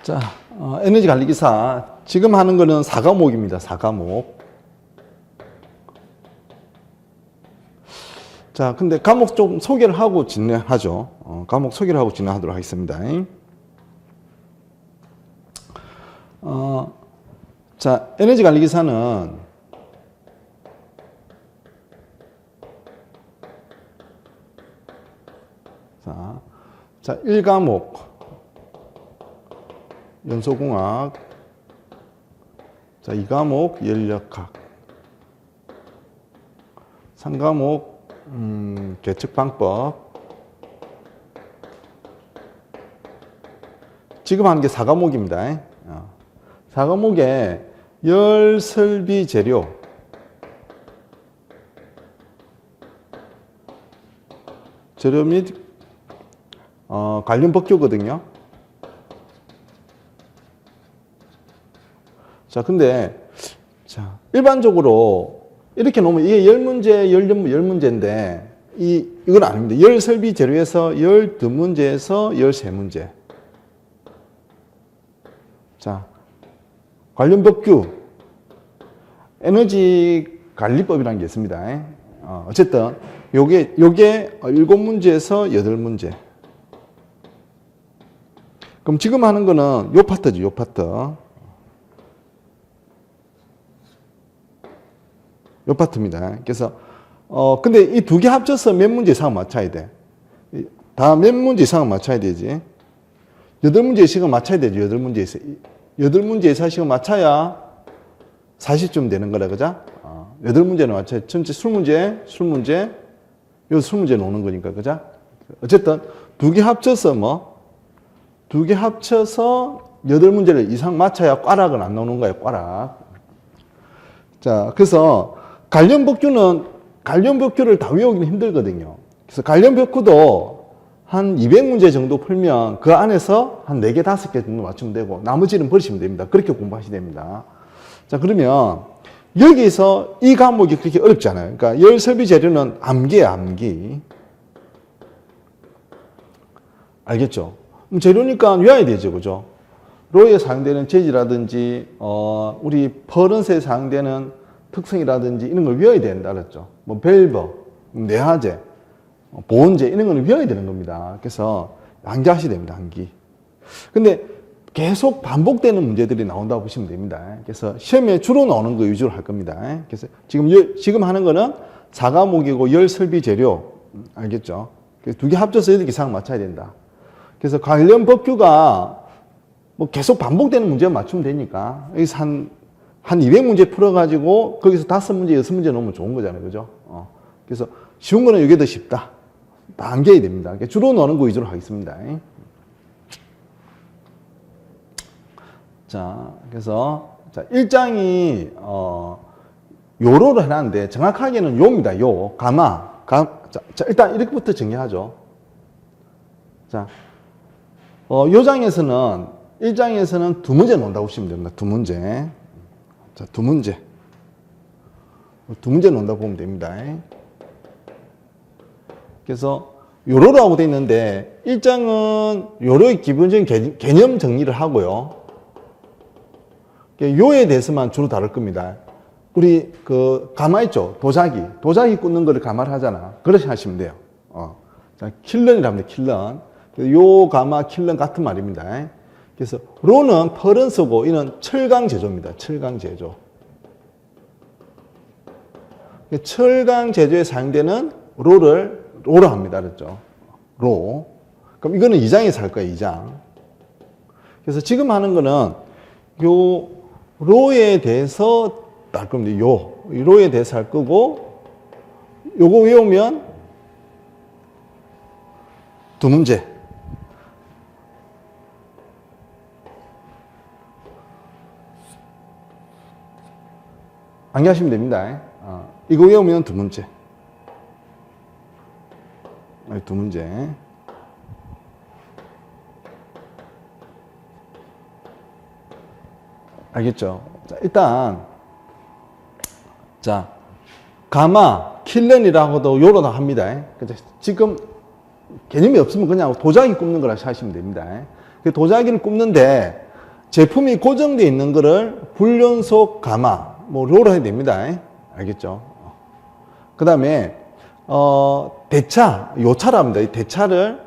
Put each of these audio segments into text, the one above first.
자, 에너지 관리기사. 지금 하는 거는 4과목입니다. 4과목. 자, 근데 과목 좀 소개를 하고 진행하죠. 과목 소개를 하고 진행하도록 하겠습니다. 자, 에너지 관리기사는 자, 1과목 연소공학, 자, 2과목 연력학, 3과목 계측방법. 지금 하는 게 4과목입니다. 4과목에 열설비 재료, 재료 및 관련 법규거든요. 자, 근데, 자, 일반적으로 이렇게 놓으면 이게 10문제, 10문제인데, 이건 아닙니다. 열설비 재료에서 12문제에서 13문제. 자, 관련 법규, 에너지 관리법이라는 게 있습니다. 어쨌든, 요게 7문제에서 8문제. 그럼 지금 하는 거는 요 파트죠, 요 파트. 요 파트입니다. 그래서, 근데 이 두 개 합쳐서 몇 문제 이상은 맞춰야 돼. 다 몇 문제 이상은 맞춰야 되지. 8문제 이상은 맞춰야 되죠, 8문제 이상. 8문제 이상씩은 맞춰야 40점 되는 거라, 그죠? 8문제는 맞춰야, 전체 술문제, 요 술문제 놓는 거니까, 그죠? 어쨌든, 두 개 합쳐서 두 개 합쳐서 8문제를 이상 맞춰야 꽈락은 안 나오는 거예요, 꽈락. 자, 그래서 관련 법규를 다 외우기는 힘들거든요. 그래서 관련 법규도 한 200문제 정도 풀면 그 안에서 한 4개, 5개 정도 맞추면 되고 나머지는 버리시면 됩니다. 그렇게 공부하시면 됩니다. 자, 그러면 여기서 이 과목이 그렇게 어렵지 않아요. 그러니까 열설비 재료는 암기예요, 암기. 알겠죠? 재료니까 외워야 되죠, 그죠? 로에 사용되는 재질이라든지, 우리 퍼런스에 사용되는 특성이라든지 이런 걸 외워야 된다, 알았죠? 뭐, 밸브, 내화제, 보온제, 이런 걸 외워야 되는 겁니다. 그래서, 암기하셔야 됩니다, 암기. 근데 계속 반복되는 문제들이 나온다고 보시면 됩니다. 그래서 시험에 주로 나오는 거 위주로 할 겁니다. 그래서 지금 하는 거는 4과목이고 열설비 재료, 알겠죠? 그래서 두 개 합쳐서 8개 이상 맞춰야 된다. 그래서 관련 법규가 뭐 계속 반복되는 문제만 맞추면 되니까 여기서 한 200문제 풀어가지고 거기서 5문제, 6문제 넣으면 좋은 거잖아요. 그죠? 그래서 쉬운 거는 이게 더 쉽다. 다 암기해야 됩니다. 주로 넣는 거 위주로 하겠습니다. 자, 그래서, 자, 1장이, 요로로 해놨는데 정확하게는 요입니다. 요, 자, 일단 이렇게부터 정리하죠. 자, 요 장에서는 1장에서는 2문제 논다고 보시면 됩니다. 2문제. 자, 2문제. 2문제 논다고 보면 됩니다. 그래서 요로로 하고 되어 있는데 1장은 요로의 기본적인 개념 정리를 하고요. 요에 대해서만 주로 다룰 겁니다. 우리 가마 있죠? 도자기 꽂는 거를 가마를 하잖아. 그렇게 하시면 돼요. 자, 킬런이라고 합니다. 킬런. 요 가마 킬런 같은 말입니다. 그래서 로는 퍼런스고 이는 철강 제조입니다. 철강 제조. 철강 제조에 사용되는 로로 합니다. 그렇죠? 로. 그럼 이거는 2장에서 할 거예요. 2장. 그래서 지금 하는 거는 요 로에 대해서 할 겁니다. 요 로에 대해서 할 거고 요거 외우면 2문제. 암기하시면 됩니다. 이거 외우면 2문제. 2문제. 알겠죠? 자, 일단, 자, 가마, 킬런이라고도 요로도 합니다. 지금 개념이 없으면 그냥 도자기 굽는 거라 하시면 됩니다. 도자기를 굽는데 제품이 고정되어 있는 거를 불연속 가마, 뭐, 로로 해야 됩니다. 알겠죠? 그 다음에, 대차, 요차라 합니다. 이 대차를,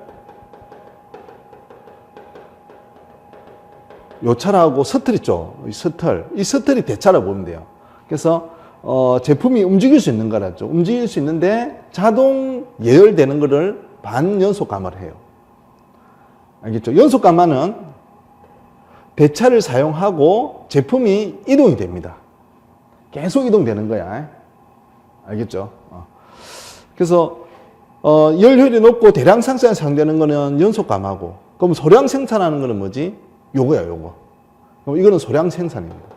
요차라고 스틀 있죠? 이 스틀이 대차라고 보면 돼요. 그래서, 제품이 움직일 수 있는 거라죠. 움직일 수 있는데 자동 예열되는 거를 반연속 가마를 해요. 알겠죠? 연속 가마는 대차를 사용하고 제품이 이동이 됩니다. 계속 이동되는 거야. 알겠죠? 그래서 열효율이 높고 대량 생산에 사용되는 거는 연속 가마고, 그럼 소량 생산하는 거는 뭐지? 요거야, 요거. 그럼 이거는 소량 생산입니다.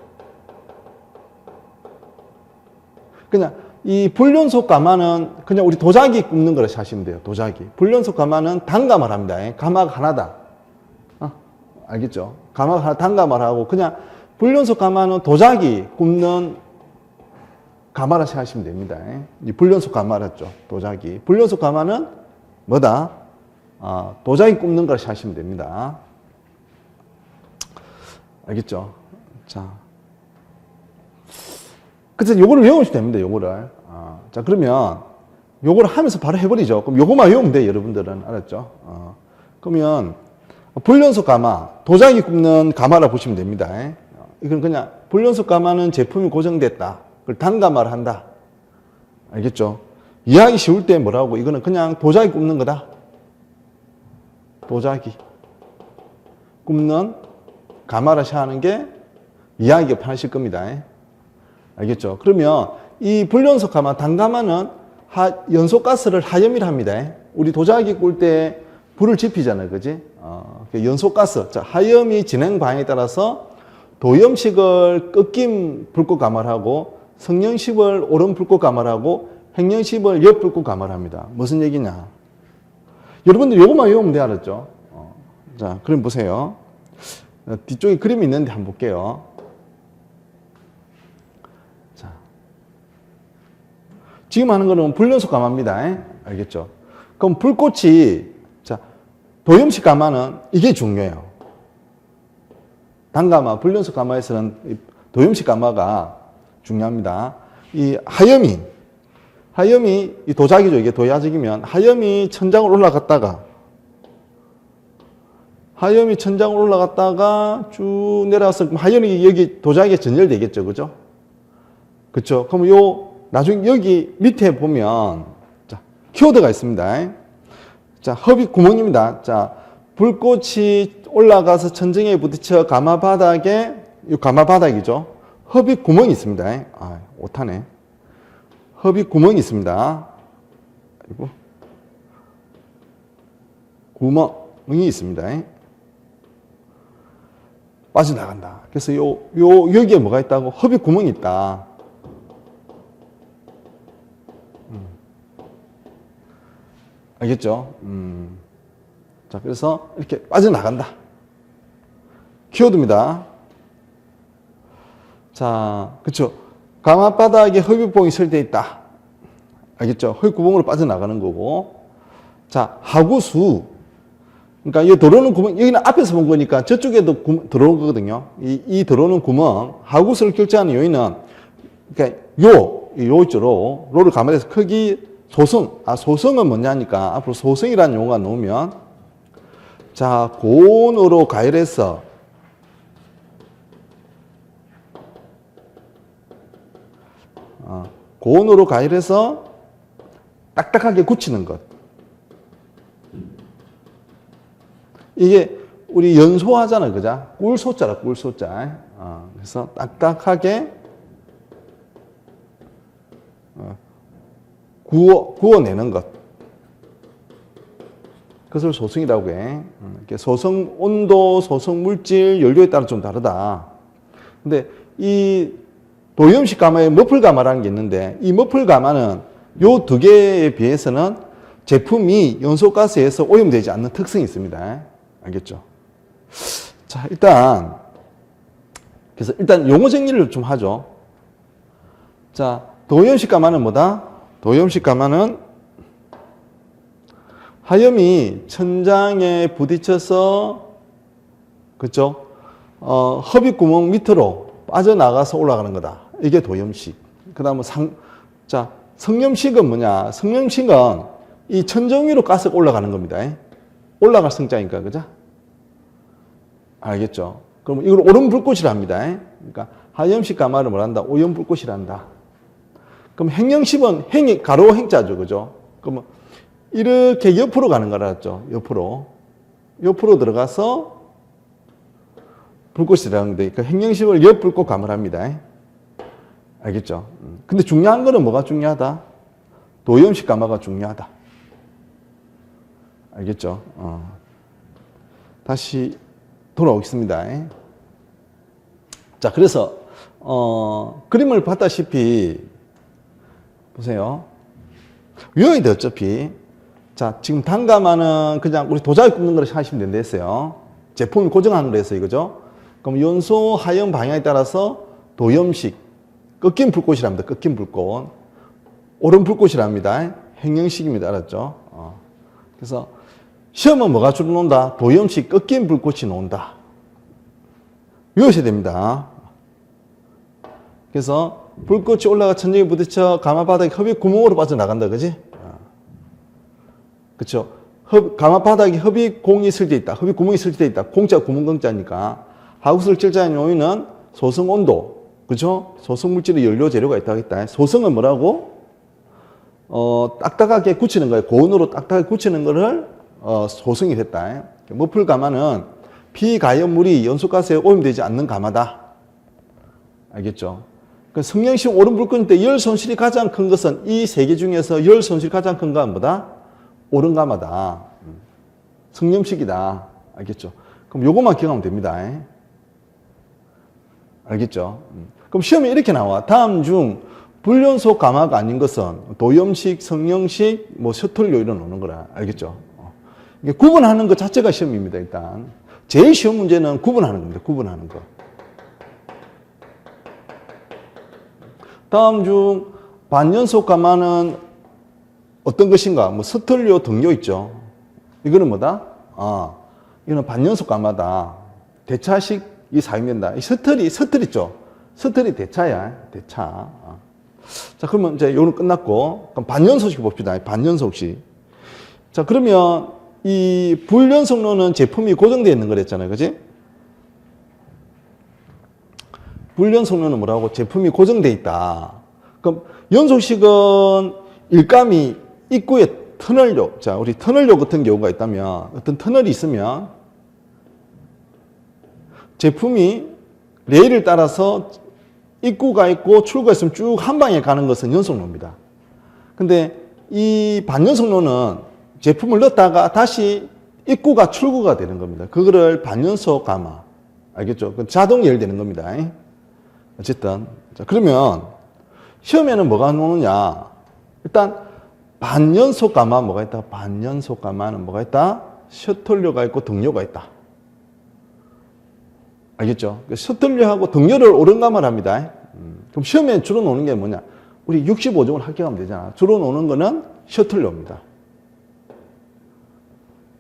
그냥 이 불연속 가마는 그냥 우리 도자기 굽는 거라 하시면 돼요. 도자기. 불연속 가마는 단가마를 합니다. 가마가 하나다. 알겠죠? 가마가 하나 단가마를 하고, 그냥 불연속 가마는 도자기 굽는 가마라 생각하시면 됩니다. 이 불연속 가마랬죠. 도자기. 불연속 가마는 뭐다? 도자기 굽는 거라 생각하시면 됩니다. 알겠죠? 자. 그래서 요거를 외우시면 됩니다, 요거를. 자, 그러면 요거를 하면서 바로 해버리죠. 그럼 요거만 외우면 돼요, 여러분들은. 알았죠? 그러면 불연속 가마, 도자기 굽는 가마라 보시면 됩니다. 이건 그냥 불연속 가마는 제품이 고정됐다. 그걸 단가마를 한다. 알겠죠? 이해하기 쉬울 때 뭐라고? 이거는 그냥 도자기 굽는 거다. 도자기 굽는 가마라 하는 게 이해하기가 편하실 겁니다. 알겠죠? 그러면 이 불연속 가마, 단가마는 연소가스를 하염이라 합니다. 우리 도자기 꿀 때 불을 지피잖아요. 그지? 연소가스. 자, 하염이 진행 방향에 따라서 도염식을 꺾임 불꽃 가마를 하고, 성형식을 오른 불꽃 가마를 하고, 횡령식을 옆 불꽃 가마를 합니다. 무슨 얘기냐? 여러분들 요것만 외우면 돼, 알았죠? 자, 그럼 보세요. 뒤쪽에 그림이 있는데 한번 볼게요. 자, 지금 하는 거는 불연속 가마입니다. 알겠죠? 그럼 불꽃이, 자, 도염식 가마는 이게 중요해요. 단가마, 불연속 가마에서는 도염식 가마가 중요합니다. 이 하염이 이 도자기죠. 이게 도자기면 하염이 천장을 올라갔다가 쭉 내려와서 하염이 여기 도자기에 전열되겠죠. 그죠? 그쵸? 그럼 나중에 여기 밑에 보면, 자, 키워드가 있습니다. 자, 흡입 구멍입니다. 자, 불꽃이 올라가서 천정에 부딪혀 가마바닥에, 이 가마바닥이죠. 흡입 구멍이 있습니다. 오타네. 흡입 구멍이 있습니다. 그리고 구멍이 있습니다. 빠져나간다. 그래서 여기에 뭐가 있다고? 흡입 구멍이 있다. 알겠죠? 자, 그래서 이렇게 빠져나간다. 키워드입니다. 자, 그쵸? 가마바닥에 흡입구멍이 설되어 있다. 알겠죠? 흡입구멍으로 빠져나가는 거고. 자, 하구수. 그러니까 이 들어오는 구멍, 여기는 앞에서 본 거니까 저쪽에도 들어오는 거거든요. 이 들어오는 구멍, 하구수를 결정하는 요인은, 그러니까 요 있죠, 로를 감안해서 크기, 소성. 소성은 뭐냐니까 앞으로 소성이라는 용어가 나오면, 자, 고온으로 가열해서, 고온으로 가열해서 딱딱하게 굳히는 것. 이게 우리 연소하잖아요. 그죠? 꿀소자라, 꿀소자. 그래서 딱딱하게 구워내는 것. 그것을 소성이라고 해. 소성 온도, 소성 물질, 연료에 따라 좀 다르다. 근데 이 도염식 가마에 머플 가마라는 게 있는데, 이 머플 가마는 요 두 개에 비해서는 제품이 연소가스에서 오염되지 않는 특성이 있습니다. 알겠죠? 자, 일단 용어 정리를 좀 하죠. 자, 도염식 가마는 뭐다? 도염식 가마는 하염이 천장에 부딪혀서, 그쵸? 흡입구멍 밑으로 빠져나가서 올라가는 거다. 이게 도염식. 그 다음은 성염식은 뭐냐? 성염식은 이 천정 위로 가스가 올라가는 겁니다. 올라갈 성자니까, 그죠? 알겠죠? 그럼 이걸 오름불꽃이라 합니다. 그러니까 하염식 가마를 뭘 한다? 오염불꽃이라 한다. 그럼 행영식은 행이 가로 행자죠, 그죠? 그러면 이렇게 옆으로 가는 거라 했죠. 옆으로 들어가서 불꽃이라는 건데, 그 행영식을 옆불꽃 가마를 합니다. 알겠죠? 근데 중요한 거는 뭐가 중요하다? 도염식 가마가 중요하다. 알겠죠? 다시 돌아오겠습니다. 자, 그래서 그림을 봤다시피 보세요. 외워야 돼, 어차피. 자, 지금 단가마는 그냥 우리 도자기 굽는 거를 하시면 된다 했어요. 제품이 고정한 거라서 이거죠. 그럼 연소 하염 방향에 따라서 도염식, 꺾인 불꽃이랍니다. 꺾인 불꽃. 오른 불꽃이랍니다. 행영식입니다. 알았죠? 그래서 시험은 뭐가 주로 나온다? 도염식 꺾인 불꽃이 나온다. 외우셔야 됩니다. 그래서 불꽃이 올라가 천정에 부딪혀 가마바닥에 흡입 구멍으로 빠져나간다. 그지? 그쵸? 가마바닥에 흡입공이 설치되어 있다. 흡입구멍이 설치되어 있다. 공짜 구멍공짜니까. 하우스를 철자한 요인은 소성온도. 그죠? 소성물질의 연료 재료가 있다고 했다. 소성은 뭐라고? 딱딱하게 굳히는 거예요. 고온으로 딱딱하게 굳히는 거를 소성이 됐다. 머플 가마는 비가염물이 연소가스에 오염되지 않는 가마다. 알겠죠? 그 성형식 오름불꽃 때 열 손실이 가장 큰 것은 이 세 개 중에서 열 손실이 가장 큰 건 뭐다? 오른 가마다. 성형식이다. 알겠죠? 그럼 요것만 기억하면 됩니다. 알겠죠? 그럼 시험에 이렇게 나와. 다음 중 불연소 가마가 아닌 것은 도염식, 성형식, 셔틀료 이런 오는 거라. 알겠죠? 이게 구분하는 것 자체가 시험입니다, 일단. 제일 쉬운 문제는 구분하는 겁니다, 구분하는 거. 다음 중 반연소 가마는 어떤 것인가? 셔틀료 등료 있죠. 이거는 뭐다? 이거는 반연소 가마다. 대차식이 사용된다. 이 셔틀 있죠? 셔틀이 대차야, 대차. 자, 그러면 이제 요는 끝났고, 그럼 반연소식 봅시다. 반연소식. 자, 그러면 이 불연속로는 제품이 고정되어 있는 거랬잖아요. 그지? 불연속로는 뭐라고? 제품이 고정되어 있다. 그럼 연속식은 일감이 입구에 터널료. 자, 우리 터널료 같은 경우가 있다면, 어떤 터널이 있으면 제품이 레일을 따라서 입구가 있고 출구가 있으면 쭉 한 방에 가는 것은 연속로입니다. 근데 이 반연속로는 제품을 넣었다가 다시 입구가 출구가 되는 겁니다. 그거를 반연소 가마. 알겠죠? 자동 열되는 겁니다. 어쨌든. 자, 그러면 시험에는 뭐가 나오느냐? 일단 반연소 가마 뭐가 있다? 반연소 가마는 뭐가 있다? 셔틀료가 있고 등료가 있다. 알겠죠? 셔틀료하고 등료를 오른 가마를 합니다. 그럼 시험에 주로 나오는 게 뭐냐? 우리 65종을 합격하면 되잖아. 주로 나오는 거는 셔틀료입니다.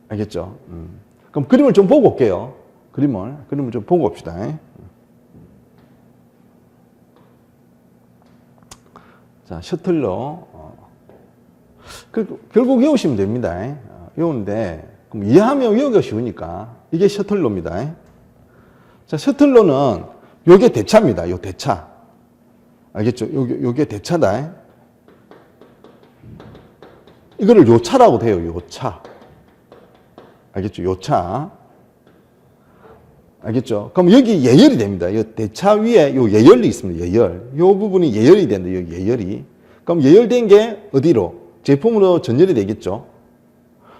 알겠죠? 그럼 그림을 좀 보고 올게요. 그림을 좀 보고 옵시다. 자, 셔틀료. 결국 외우시면 됩니다. 외우는데, 그럼 이해하면 외우기가 쉬우니까. 이게 셔틀료입니다. 자, 셔틀료는 요게 대차입니다. 요 대차. 알겠죠? 요게 대차다. 이거를 요차라고 돼요. 요차. 알겠죠? 요차. 알겠죠? 그럼 여기 예열이 됩니다. 이 대차 위에 요 예열이 있습니다. 예열. 요 부분이 예열이 된다. 요 예열이. 그럼 예열된 게 어디로? 제품으로 전열이 되겠죠?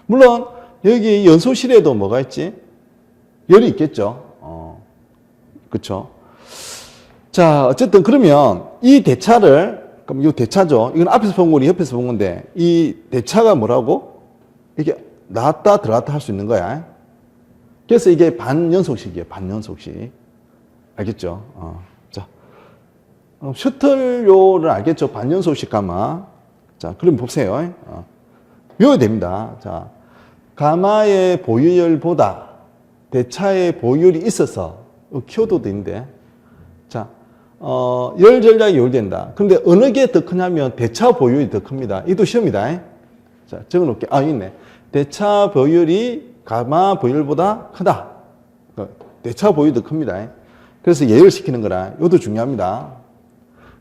물론 여기 연소실에도 뭐가 있지? 열이 있겠죠? 그쵸? 자, 어쨌든 그러면 이 대차를, 그럼 이 대차죠? 이건 앞에서 본 거니 옆에서 본 건데, 이 대차가 뭐라고? 이게 나왔다 들어갔다 할 수 있는 거야. 그래서 이게 반연속식이에요. 반연속식. 알겠죠? 자, 셔틀료를 알겠죠? 반연속식 가마. 자, 그럼 보세요. 외워야 됩니다. 자, 가마의 보유열보다 대차의 보유열이 있어서 키워드도 있는데. 자, 열 전략이 요율된다. 그런데 어느 게 더 크냐면 대차 보유율이 더 큽니다. 이도 시험이다. 자, 적어놓을게. 있네. 대차 보유율이 가마 보유율보다 크다. 대차 보유율이 더 큽니다. 그래서 예열시키는 거라. 이것도 중요합니다.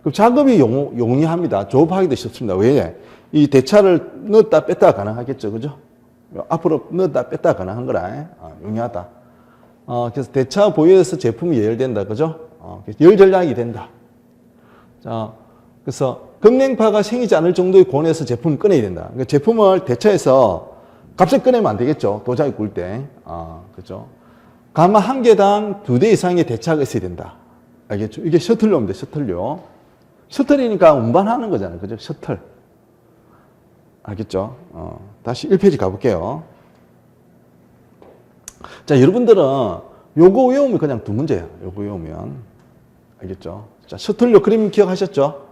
그럼 작업이 용이합니다. 조업하기도 쉽습니다. 왜? 이 대차를 넣었다 뺐다 가능하겠죠. 그죠? 앞으로 넣었다 뺐다 가능한 거라. 용이하다. 그래서 대차 보유에서 제품이 예열된다. 그죠? 열 전략이 된다. 자, 그래서 급냉파가 생기지 않을 정도의 고온에서 제품을 꺼내야 된다. 그러니까 제품을 대차에서 갑자기 꺼내면 안 되겠죠. 도자기 굴 때. 그죠? 가마 한 개당 2대 이상의 대차가 있어야 된다. 알겠죠? 이게 셔틀료입니다. 셔틀료. 셔틀이니까 운반하는 거잖아요. 그죠? 셔틀. 알겠죠? 다시 1페이지 가볼게요. 자, 여러분들은 요거 외우면 그냥 2문제예요. 요거 외우면. 알겠죠? 자, 셔틀료 그림 기억하셨죠?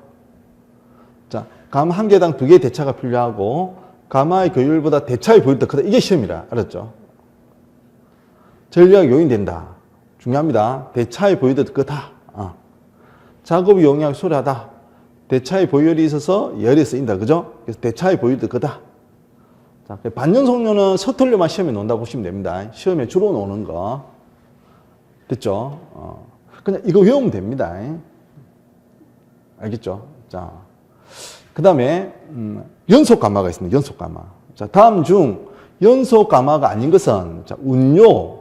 자, 가마 한 개당 2개의 대차가 필요하고, 가마의 교율보다 대차의 보유율이 더 크다. 이게 시험이라. 알았죠? 전략이 요인된다. 중요합니다. 대차의 보유율이 더 크다. 작업이 용이하고 수월하다. 대차의 보유율이 있어서 열이 쓰인다. 그죠? 그래서 대차의 보유율이 더 크다. 자, 반연속료는 셔틀료만 시험에 놓는다고 보시면 됩니다. 시험에 주로 놓는 거. 됐죠? 그냥 이거 외우면 됩니다. 알겠죠? 자, 그 다음에, 연속 가마가 있습니다. 연속 가마. 자, 다음 중 연속 가마가 아닌 것은, 자, 운요,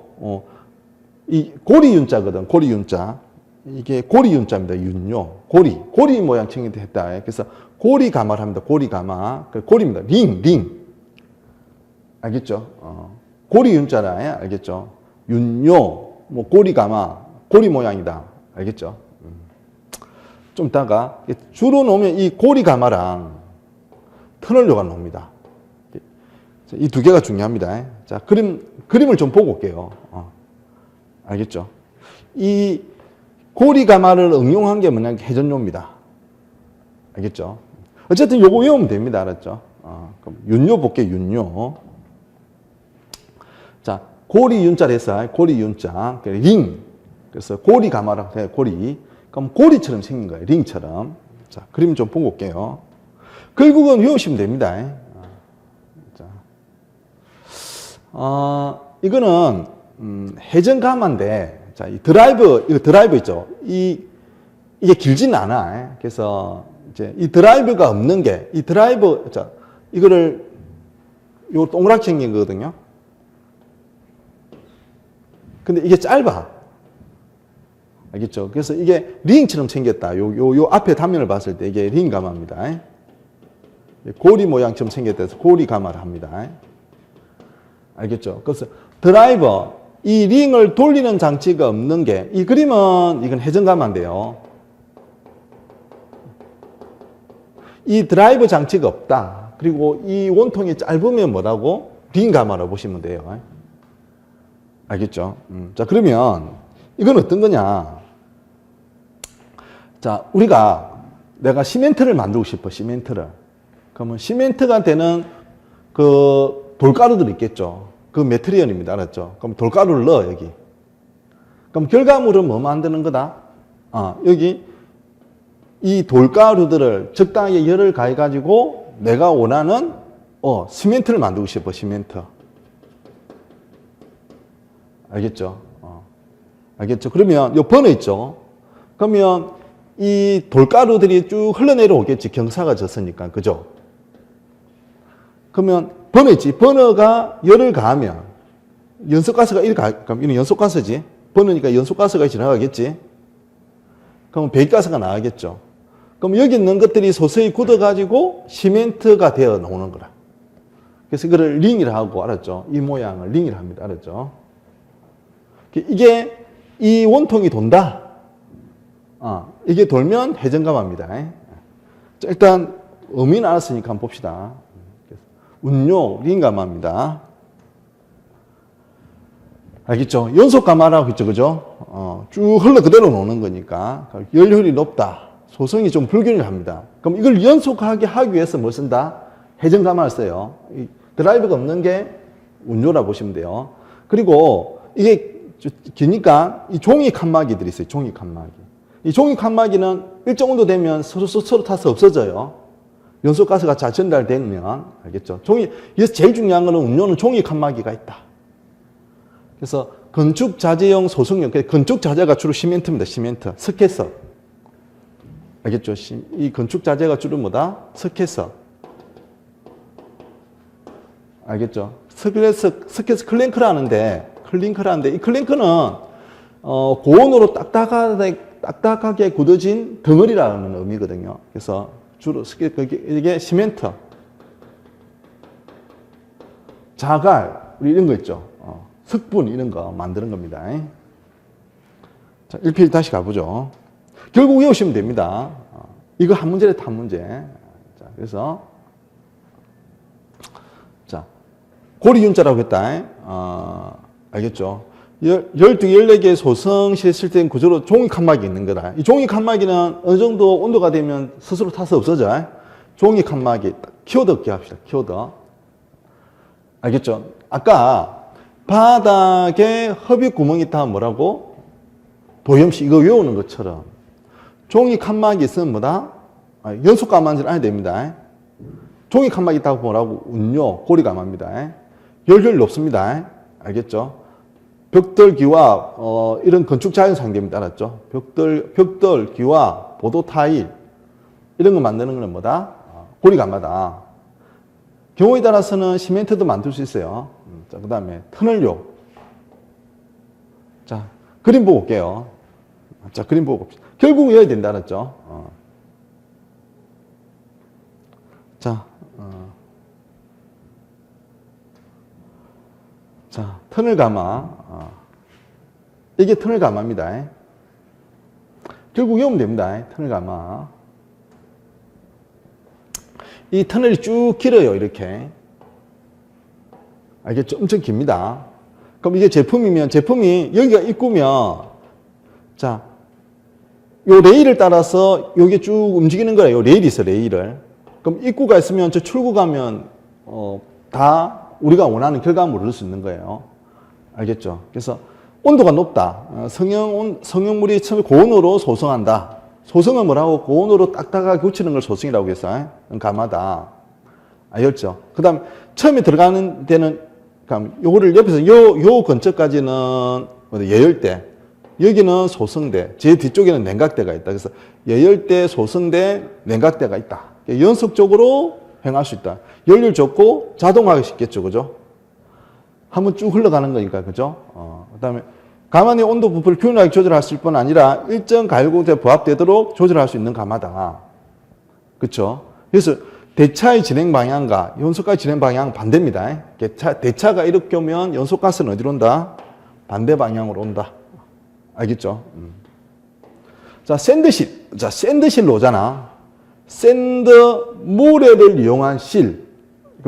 이 고리윤자거든. 고리윤자. 이게 고리윤자입니다. 윤요. 고리 모양칭이 했다. 그래서 고리 가마를 합니다. 고리 가마. 고리입니다. 링. 알겠죠? 고리윤자라. 알겠죠? 윤요. 고리 가마. 고리 모양이다. 알겠죠? 좀 이따가 주로 놓으면 이 고리 가마랑 터널료가 나옵니다. 이 2개가 중요합니다. 자, 그림을 좀 보고 올게요. 알겠죠? 이 고리 가마를 응용한 게 뭐냐? 회전료입니다. 알겠죠? 어쨌든 요거 외우면 됩니다. 알았죠? 그럼 윤요 볼게요. 윤요. 자, 고리 윤자를 해서 고리 윤자. 링. 그래서 고리 가마라고 해요. 고리. 그럼 고리처럼 생긴 거예요. 링처럼. 자, 그림 좀 보고 올게요. 결국은 외우시면 됩니다. 자, 이거는 회전 가마인데, 자, 이 드라이브 있죠. 이게 길지는 않아. 그래서 이제 이 드라이브가 없는 게, 이 드라이브, 자, 이거를 요 동그랗게 생긴 거거든요. 근데 이게 짧아. 알겠죠? 그래서 이게 링처럼 생겼다. 요 앞에 단면을 봤을 때 이게 링 가마입니다. 고리 모양처럼 생겼다 해서 고리 가마를 합니다. 알겠죠? 그래서 드라이버, 이 링을 돌리는 장치가 없는 게, 이 그림은 이건 회전 가마인데요. 이 드라이브 장치가 없다. 그리고 이 원통이 짧으면 뭐라고? 링 가마라고 보시면 돼요. 알겠죠? 자, 그러면 이건 어떤 거냐? 자, 내가 시멘트를 만들고 싶어, 시멘트를. 그러면 시멘트가 되는 그 돌가루들 있겠죠. 그 매트리얼입니다. 알았죠? 그럼 돌가루를 넣어, 여기. 그럼 결과물은 뭐 만드는 거다? 여기 이 돌가루들을 적당하게 열을 가해가지고 내가 원하는, 시멘트를 만들고 싶어, 시멘트. 알겠죠? 알겠죠? 그러면 요 버너 있죠? 그러면 이 돌가루들이 쭉 흘러내려오겠지. 경사가 졌으니까. 그죠? 그러면 버너 있지. 버너가 열을 가하면 연소가스가 그럼 이는 연소가스지. 버너니까 연소가스가 지나가겠지. 그럼 배기가스가 나가겠죠. 그럼 여기 있는 것들이 서서히 굳어가지고 시멘트가 되어 나오는 거라. 그래서 이거를 링이라 하고, 알았죠? 이 모양을 링이라 합니다. 알았죠? 이게 이 원통이 돈다. 이게 돌면 회전가마입니다. 자, 일단 의미는 알았으니까 한번 봅시다. 운요 링가마입니다. 알겠죠? 연속가마라고 했죠, 그죠? 쭉 흘러 그대로 노는 거니까 연료율이 높다. 소성이 좀 불균형합니다. 그럼 이걸 연속하게 하기 위해서 뭘 쓴다? 회전가마를 써요. 드라이브가 없는 게 운요라 보시면 돼요. 그리고 이게 기니까 이 종이 칸막이들이 있어요. 종이 칸막이. 이 종이 칸막이는 일정 온도 되면 서로 타서 없어져요. 연소가스가 잘 전달되면, 알겠죠? 여기서 제일 중요한 거는 음료는 종이 칸막이가 있다. 그래서 건축 자재용 소성용, 건축 자재가 주로 시멘트입니다. 시멘트, 스케서. 알겠죠? 이 건축 자재가 주로 뭐다? 스케서. 알겠죠? 스케서 클랭크라는데, 이 클랭크는 고온으로 딱딱하게 굳어진 덩어리라는 의미거든요. 그래서 주로 이게 시멘트, 자갈, 이런 거 있죠. 석분 이런 거 만드는 겁니다. 자, 1페이지 다시 가보죠. 결국 외우시면 됩니다. 이거 한 문제래, 한 문제. 자, 그래서 자, 고리윤자라고 했다. 알겠죠? 12개, 14개의 소성실에 쓸 구조로 종이 칸막이 있는 거다. 이 종이 칸막이는 어느 정도 온도가 되면 스스로 타서 없어져. 종이 칸막이, 키워드 기합시다. 키워드. 알겠죠? 아까 바닥에 흡입 구멍이 있다 뭐라고? 도염식, 이거 외우는 것처럼. 종이 칸막이 있으면 뭐다? 연소가만질 안 해야 됩니다. 종이 칸막이 있다고 뭐라고? 운요, 고리감합니다. 열혈 높습니다. 알겠죠? 벽돌기와 이런 건축 자연상계입니 알았죠? 벽돌기와 보도 타일 이런 거 만드는 건 뭐다? 고리감마다. 경우에 따라서는 시멘트도 만들 수 있어요. 자, 그 다음에 터널료. 자, 그림 보고 올게요. 자, 그림 보고 봅시다. 결국 외워야 된다, 알았죠? 자, 터널 가마. 이게 터널 가마입니다. 결국 외우면 됩니다. 터널 가마. 이 터널이 쭉 길어요, 이렇게. 알겠죠? 엄청 깁니다. 그럼 이게 제품이 여기가 입구면, 자, 요 레일을 따라서 여기 쭉 움직이는 거예요. 요 레일이 있어, 레일을. 그럼 입구가 있으면 저 출구 가면, 다 우리가 원하는 결과물을 얻을 수 있는 거예요. 알겠죠? 그래서 온도가 높다. 성형물이 처음에 고온으로 소성한다. 소성은 뭐라고? 고온으로 딱딱하게 굳히는 걸 소성이라고 해서 가마다. 알겠죠? 그 다음 처음에 들어가는 데는 요거를 옆에서 요 근처까지는 예열대, 여기는 소성대, 제 뒤쪽에는 냉각대가 있다. 그래서 예열대, 소성대, 냉각대가 있다. 연속적으로 행할 수 있다. 연료를 줬고 자동화가 쉽겠죠. 그죠? 한번 쭉 흘러가는 거니까. 그죠? 그 다음에 가만히 온도 부피를 균일하게 조절할 뿐 아니라 일정 가열구에 부합되도록 조절할 수 있는 가마다. 그쵸? 그래서 대차의 진행 방향과 연소가스 진행 방향 반대입니다. 대차가 이렇게 오면 연소가스는 어디로 온다? 반대 방향으로 온다. 알겠죠? 자, 샌드실로 오잖아. 샌드 모래를 이용한 실.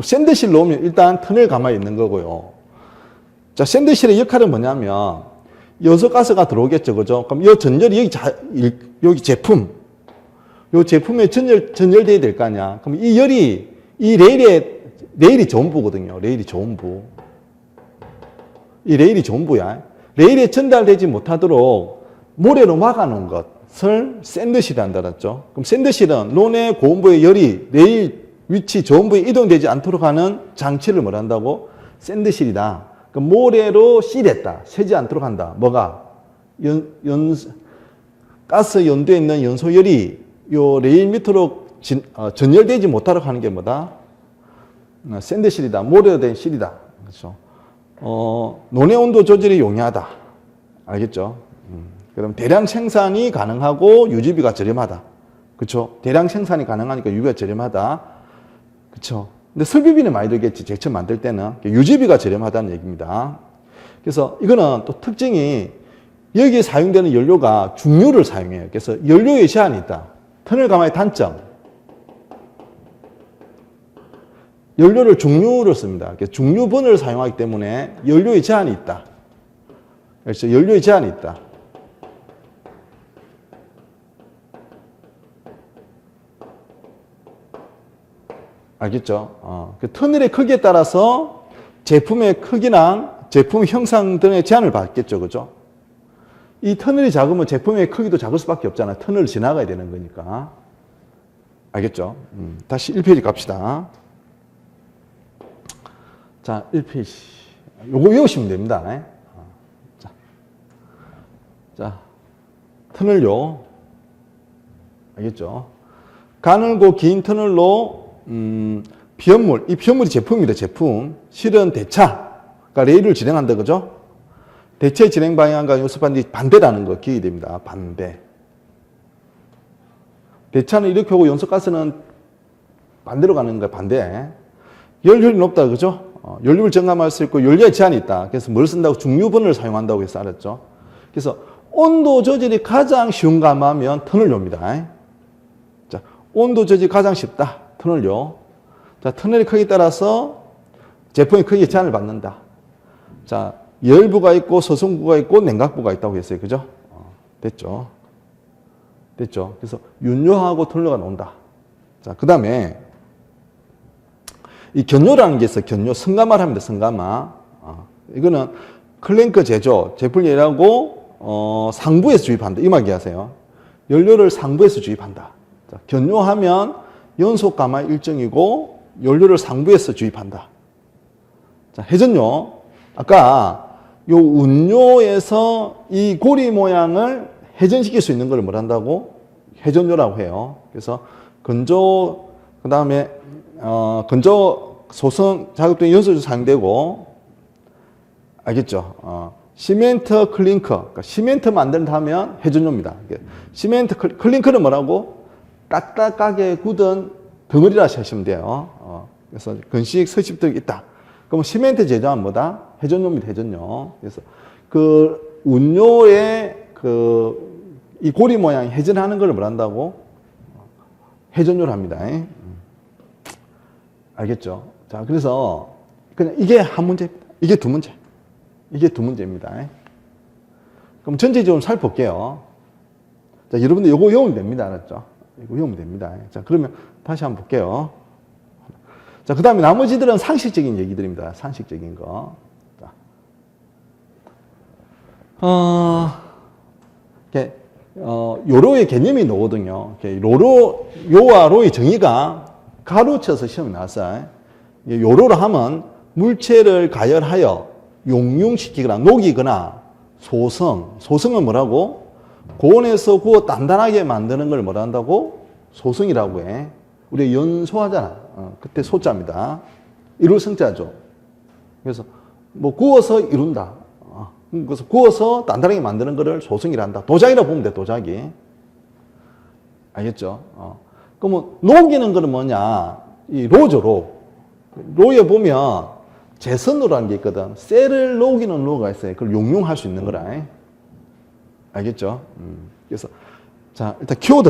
샌드실로 오면 일단 터널 가마에 있는 거고요. 자, 샌드실의 역할은 뭐냐면 연소가스가 들어오겠죠. 그죠? 그럼 이 전열이 여기 제품. 이 제품에 전열돼야 될 거 아니야. 그럼 이 열이 이 레일이 전부거든요. 레일이 전부. 이 레일이 전부야. 레일에 전달되지 못하도록 모래로 막아놓은 것을 샌드실이 한다 그랬죠. 그럼 샌드실은 론의 고온부의 열이 레일 위치 전부에 이동되지 않도록 하는 장치를 뭘 한다고? 샌드실이다. 그럼 모래로 실했다. 새지 않도록 한다. 뭐가? 가스 연도에 있는 연소열이 요 레일 밑으로 전열되지 못하도록 하는 게 뭐다? 샌드실이다. 모래로 된 실이다. 그렇죠. 논의 온도 조절이 용이하다. 알겠죠? 그럼 대량 생산이 가능하고 유지비가 저렴하다. 그렇죠? 대량 생산이 가능하니까 유지비가 저렴하다. 그렇죠? 근데 설비비는 많이 들겠지. 제철 만들 때는 유지비가 저렴하다는 얘기입니다. 그래서 이거는 또 특징이 여기에 사용되는 연료가 중류를 사용해요. 그래서 연료의 제한이 있다. 터널 가마의 단점. 연료를 중류로 씁니다. 중류번을 사용하기 때문에 연료의 제한이 있다. 그래서 연료의 제한이 있다. 알겠죠? 그 터널의 크기에 따라서 제품의 크기랑 제품 형상 등의 제한을 받겠죠. 그죠? 이 터널이 작으면 제품의 크기도 작을 수밖에 없잖아. 터널을 지나가야 되는 거니까. 알겠죠? 다시 1페이지 갑시다. 자, 1페이지. 요거 외우시면 됩니다. 자, 터널요. 알겠죠? 가늘고 긴 터널로, 피연물. 이 피연물이 제품입니다. 제품. 실은 대차가 레일을 진행한다. 그죠? 대체 진행 방향과 요습반이 반대라는 거 기억이 됩니다. 반대. 대차는 이렇게 오고 연소가스는 반대로 가는 거야. 반대. 연료율이 높다. 그죠? 연료를 증감할 수 있고 연료에 제한이 있다. 그래서 뭘 쓴다고? 중유번을 사용한다고 해서 알았죠. 그래서 온도 조절이 가장 쉬운 가마면 터널료입니다. 자, 온도 조절이 가장 쉽다. 터널료. 자, 터널의 크기에 따라서 제품의 크기에 제한을 받는다. 자, 열부가 있고 서승부가 있고 냉각부가 있다고 했어요. 그죠? 됐죠? 됐죠? 그래서 윤료하고 터널료가 나온다. 자, 그 다음에 이 견료라는 게 있어요. 견료. 성가마를 합니다. 성가마. 이거는 클랭크 제조, 제품을 예라고 상부에서 주입한다. 이 말 기하세요. 연료를 상부에서 주입한다. 자, 견료하면 연소가마 일정이고 연료를 상부에서 주입한다. 자, 회전료. 아까 요 운료에서 이 고리 모양을 회전시킬 수 있는 걸 뭘 한다고? 회전료라고 해요. 그래서 건조, 그 다음에 건조 소성 자극된 연소도 사용되고, 알겠죠? 시멘트 클링커. 그러니까 시멘트 만든다 하면 회전료입니다. 시멘트 클링커는 뭐라고? 딱딱하게 굳은 덩어리라 하시면 돼요. 그래서 건식 서식들이 있다. 그럼 시멘트 제조하면 뭐다? 회전료입니다. 회전료. 그래서 그 운료의 이 고리 모양 회전하는 걸 뭘 한다고? 회전료를 합니다. 알겠죠? 자, 그래서 그냥 이게 한 문제입니다. 이게 두 문제. 이게 두 문제입니다. 그럼 전체적으로 살펴볼게요. 자, 여러분들 이거 외우면 됩니다. 알았죠? 이거 외우면 됩니다. 자, 그러면 다시 한번 볼게요. 자, 그 다음에 나머지들은 상식적인 얘기들입니다. 상식적인 거. 자. 요로의 개념이 나오거든요. 요와 로의 정의가 가로쳐서 시험에 나왔어요. 요로를 하면 물체를 가열하여 용융시키거나 녹이거나 소성은 뭐라고? 고온에서 구워 단단하게 만드는 걸 뭐라 한다고? 소성이라고 해. 우리 연소하잖아. 그때 소자입니다. 이룰 성자죠. 그래서 뭐 구워서 이룬다. 그래서 구워서 단단하게 만드는 거를 소성이라 한다. 도자기라고 보면 돼. 도자기. 알겠죠? 그러면 녹이는 거는 뭐냐? 이 로죠. 로에 보면 제선로라는 게 있거든. 쇠를 녹이는 로가 있어요. 그걸 용융할 수 있는 거라. 알겠죠? 그래서 자, 일단 키워드.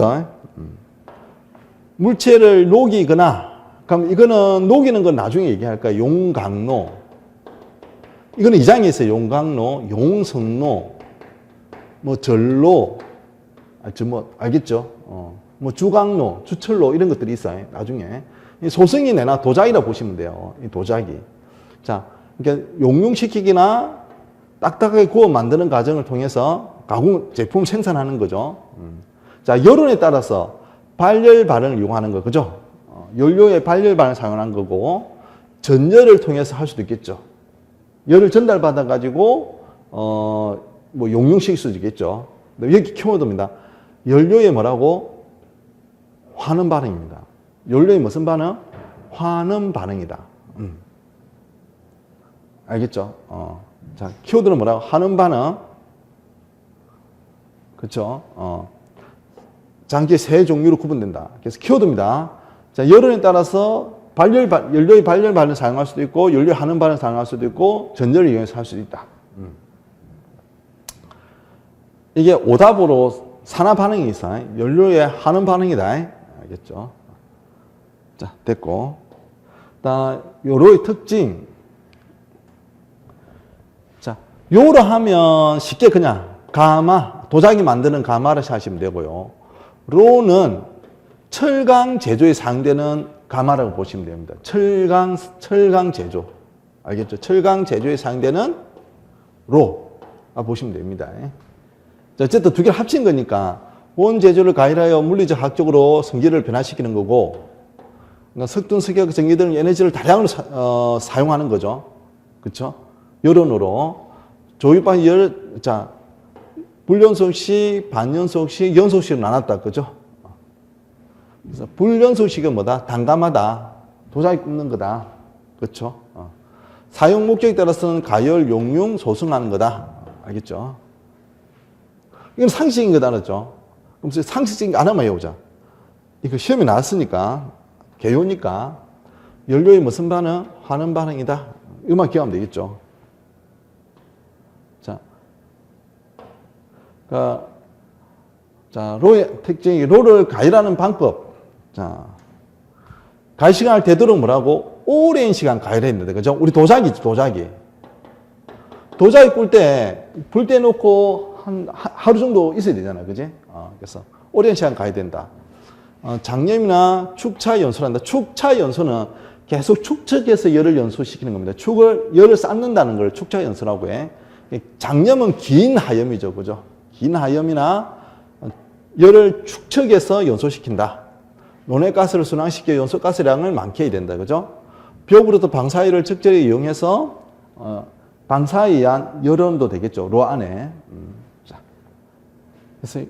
물체를 녹이거나, 그럼 이거는 녹이는 건 나중에 얘기할까요? 용광로. 이거는 2장에 있어요. 용광로, 용성로, 뭐 절로, 알겠죠? 뭐 주광로, 주철로 이런 것들이 있어요. 나중에. 소성이 내나 도자기라고 보시면 돼요. 이 도자기. 자, 그러니까 용융시키기나 딱딱하게 구워 만드는 과정을 통해서 가공 제품 생산하는 거죠. 자, 여론에 따라서 발열 반응을 이용하는 거, 그죠? 연료의 발열 반응을 사용하는 거고, 전열을 통해서 할 수도 있겠죠. 열을 전달받아가지고, 뭐, 용융시킬 수도 있겠죠. 여기 키워드입니다. 연료의 뭐라고? 환원 반응입니다. 연료의 무슨 반응? 환원 반응이다. 알겠죠? 자, 키워드는 뭐라고? 환원 반응. 그쵸? 장기 세 종류로 구분된다. 그래서 키워드입니다. 자, 여론에 따라서 연료의 발열 반응을 사용할 수도 있고, 연료의 환원 반응을 사용할 수도 있고, 전열을 이용해서 할 수도 있다. 이게 오답으로 산화 반응이 있어. 연료의 환원 반응이다. 알겠죠? 자, 됐고. 요로의 특징. 자, 요로 하면 쉽게 그냥 가마, 도자기 만드는 가마를 하시면 되고요. 로는 철강 제조에 사용되는 가마라고 보시면 됩니다. 철강 제조. 알겠죠? 철강 제조에 사용되는 보시면 됩니다. 자, 어쨌든 두 개를 합친 거니까 원재료를 가열하여 물리적 학적으로 성질을 변화시키는 거고, 그러니까 석둔, 석역, 전기등 에너지를 다량으로 사용하는 거죠. 그렇죠? 여론으로 조일반 자, 불연속식, 반연속식, 연속식으로 나눴다. 그죠? 그래서 불연속식은 뭐다? 단감하다. 도자기 굽는 거다. 그렇죠? 사용 목적에 따라서는 가열, 용융, 소승하는 거다. 알겠죠? 이건 상식인 거 알았죠? 그럼 상식적인 거 하나만 해보자. 이거 시험에 나왔으니까, 개요니까, 연료의 무슨 반응? 환원 반응이다. 이것만 기억하면 되겠죠? 자, 로의 특징이 로를 가열하는 방법. 자, 가열 시간을 되도록 뭐라고? 오랜 시간 가열해야 된다. 그죠? 우리 도자기지, 도자기. 도자기 불 때 놓고 하루 정도 있어야 되잖아. 그지? 그래서 오랜 시간 가야 된다. 장염이나 축차 연소를 한다. 축차 연소는 계속 축척해서 열을 연소시키는 겁니다. 열을 쌓는다는 걸 축차 연소라고 해. 장염은 긴 하염이죠. 그죠? 긴 하염이나 열을 축척해서 연소시킨다. 논외가스를 순환시켜 연소가스량을 많게 해야 된다. 그죠? 벽으로부터 방사율을 적절히 이용해서 방사에 의한 열온도 되겠죠. 로 안에. 자, 그래서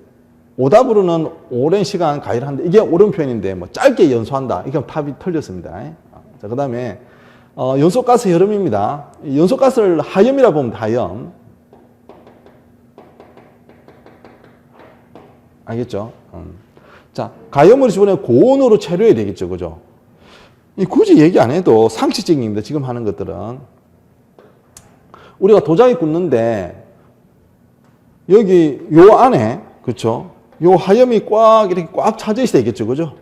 오답으로는 오랜 시간 가열한다. 이게 옳은 표현인데 뭐 짧게 연소한다. 이건 답이 틀렸습니다. 자, 그다음에 연소가스 흐름입니다. 연소가스를 하염이라 보면 하염. 알겠죠? 자, 가염을 집어내 고온으로 체류해야 되겠죠. 그죠? 굳이 얘기 안 해도 상식적입니다. 지금 하는 것들은. 우리가 도자기 굽는데, 여기, 요 안에, 그쵸? 요 하염이 이렇게 꽉 차져 있어야 되겠죠. 그죠?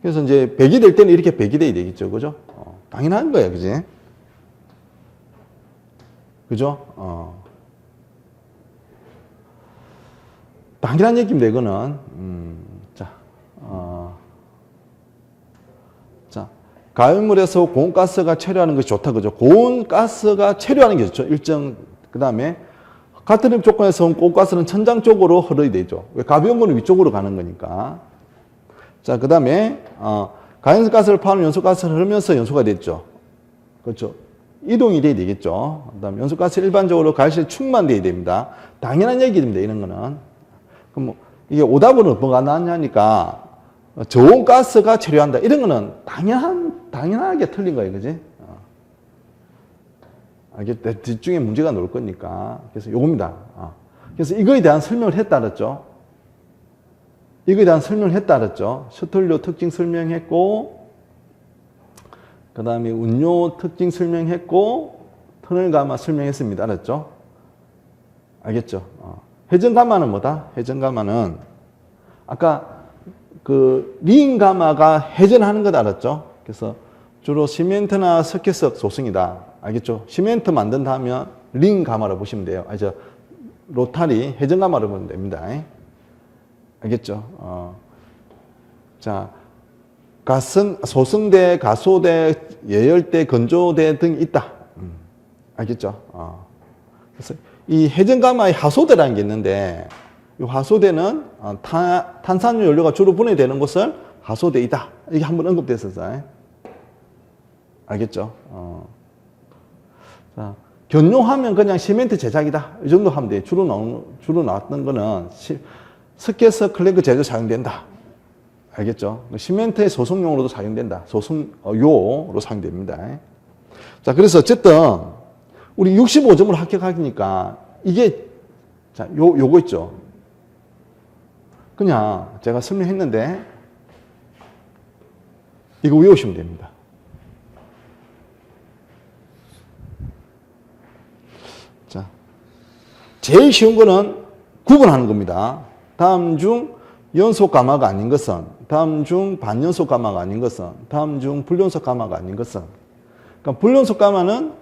그래서 이제 백이 될 때는 이렇게 백이 돼야 되겠죠. 그죠? 당연한 거야. 그지? 그죠? 당연한 얘기입니다. 이거는. 자, 가열물에서 고온가스가 체류하는 것이 좋다. 그죠? 고온가스가 체류하는 게 좋죠. 그 다음에, 같은 조건에서 온 고온가스는 천장 쪽으로 흘러야 되죠. 왜? 가벼운 거는 위쪽으로 가는 거니까. 자, 그 다음에, 가연가스를 파는 연소가스를 흐르면서 연소가 됐죠. 그렇죠. 이동이 돼야 되겠죠. 그 다음에 연소가스 일반적으로 가열실에 충만돼야 됩니다. 당연한 얘기입니다. 이런 거는. 그럼 뭐 이게 오답으로 뭐가 나왔냐니까 저온가스가 체류한다. 이런 거는 당연하게 틀린 거예요. 그지? 이게 뒤쪽에 문제가 나올 거니까. 그래서 요겁니다. 그래서 이거에 대한 설명을 했다 그랬죠. 이거에 대한 설명을 했다 그랬죠. 셔틀료 특징 설명했고, 그 다음에 운요 특징 설명했고, 터널 가마 설명했습니다. 알았죠? 알겠죠? 회전 가마는 뭐다? 회전 가마는 아까 그 링 가마가 회전하는 것 알았죠? 그래서 주로 시멘트나 석회석 소승이다. 알겠죠? 시멘트 만든다 하면 링 가마로 보시면 돼요. 로타리 회전 가마로 보면 됩니다. 알겠죠? 자, 소승대, 가소대, 예열대, 건조대 등이 있다. 알겠죠? 그래서 이 회전가마의 하소대라는 게 있는데, 이 하소대는 탄산유 연료가 주로 분해되는 곳을 하소대이다. 이게 한번 언급됐었어요. 알겠죠? 자, 견용하면 그냥 시멘트 제작이다. 이 정도 하면 돼요. 주로 나왔던 거는 석회석 클랭크 제조 사용된다. 알겠죠? 시멘트의 소성용으로도 사용된다. 소성요로 사용됩니다. 자, 그래서 어쨌든 우리 65점을 합격하니까 이게 자, 요거 있죠. 그냥 제가 설명했는데 이거 외우시면 됩니다. 자, 제일 쉬운 거는 구분하는 겁니다. 다음 중 연속 가마가 아닌 것은, 다음 중 반연속 가마가 아닌 것은, 다음 중 불연속 가마가 아닌 것은. 그러니까 불연속 가마는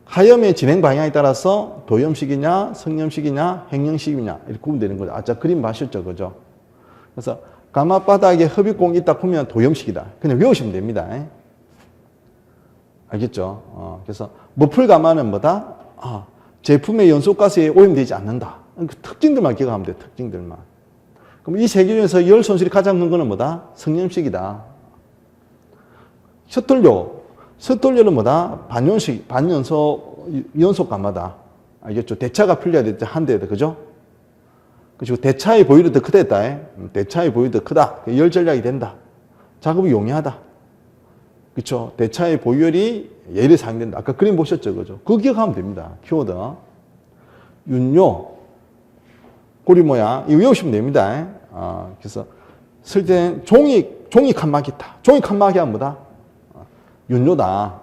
하염의 진행 방향에 따라서 도염식이냐, 성염식이냐, 행염식이냐 이렇게 구분되는 거죠. 자, 그림 봐셨죠, 그죠? 그래서 가마 바닥에 흡입공이 있다 보면 도염식이다. 그냥 외우시면 됩니다. 알겠죠? 그래서 머플 가마는 뭐다? 제품의 연소가스에 오염되지 않는다. 그 특징들만 기억하면 돼, 특징들만. 그럼 이 세 개 중에서 열 손실이 가장 큰 거는 뭐다? 성염식이다. 셔틀료는 뭐다? 연속 감마다. 알겠죠? 대차가 풀려야 될 때 한 대다, 그죠? 그리고 대차의 보유율이 더 크다. 대차의 보유율이 더 크다. 열 전략이 된다. 작업이 용이하다. 그렇죠? 대차의 보유율이 예를 사용된다. 아까 그림 보셨죠, 그죠? 그거 기억하면 됩니다. 키워드. 윤요, 꼬리 모양, 이거 외우시면 됩니다. 그래서 쓸 때는 종이 칸막이다. 종이 칸막이 하면 뭐다? 윤요다.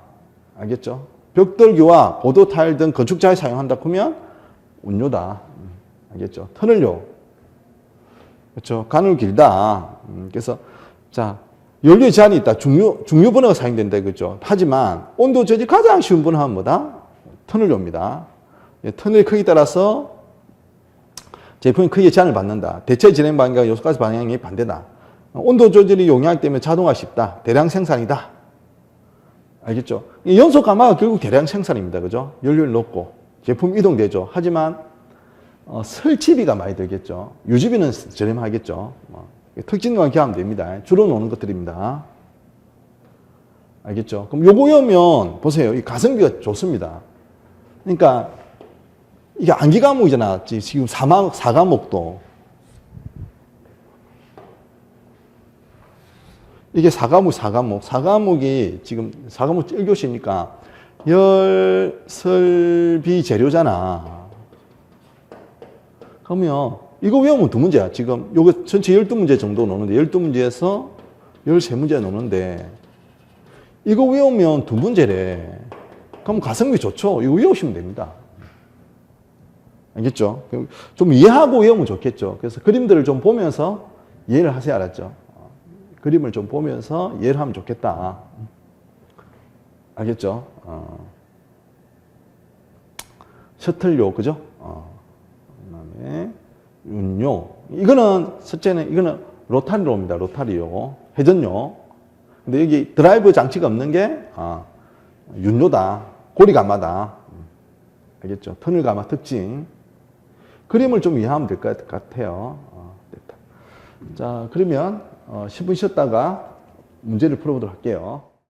알겠죠? 벽돌기와 보도 타일 등 건축자에 사용한다 그러면 운요다. 알겠죠? 터널요. 그렇죠? 가늘 길다. 그래서 자, 연료의 제한이 있다. 중류 번호가 사용된다. 그죠? 하지만 온도 조절이 가장 쉬운 번호는 뭐다? 터널료입니다. 터널의 크기에 따라서 제품의 크기에 제한을 받는다. 대체 진행 방향과 요소가스 방향이 반대다. 온도 조절이 용이하기 때문에 자동화 쉽다. 대량 생산이다. 알겠죠? 연소 가마가 결국 대량 생산입니다. 그죠? 연료를 넣고 제품 이동되죠. 하지만 설치비가 많이 들겠죠. 유지비는 저렴하겠죠. 특징만 기하면 됩니다. 주로 놓는 것들입니다. 알겠죠? 그럼 요거 외우면 보세요. 이 가성비가 좋습니다. 그러니까 이게 암기 과목이잖아. 지금 4과목도. 이게 4과목. 4과목이 지금 4과목 1교시니까 설비 재료잖아. 그러면 이거 외우면 2문제야. 지금 요거 전체 12문제 정도 노는데 12문제에서 13문제 노는데 이거 외우면 2문제래. 그럼 가성비 좋죠. 이거 외우시면 됩니다. 알겠죠? 좀 이해하고 외우면 좋겠죠. 그래서 그림들을 좀 보면서 이해를 하세요. 알았죠? 그림을 좀 보면서 이해를 하면 좋겠다. 알겠죠? 셔틀료, 그죠? 그 다음에 윤요. 이거는 로타리로입니다. 로타리요. 회전요. 근데 여기 드라이브 장치가 없는 게, 윤요다. 고리가마다. 알겠죠? 터널 가마 특징. 그림을 좀 이해하면 될 것 같아요. 됐다. 자, 그러면 10분 쉬었다가 문제를 풀어보도록 할게요.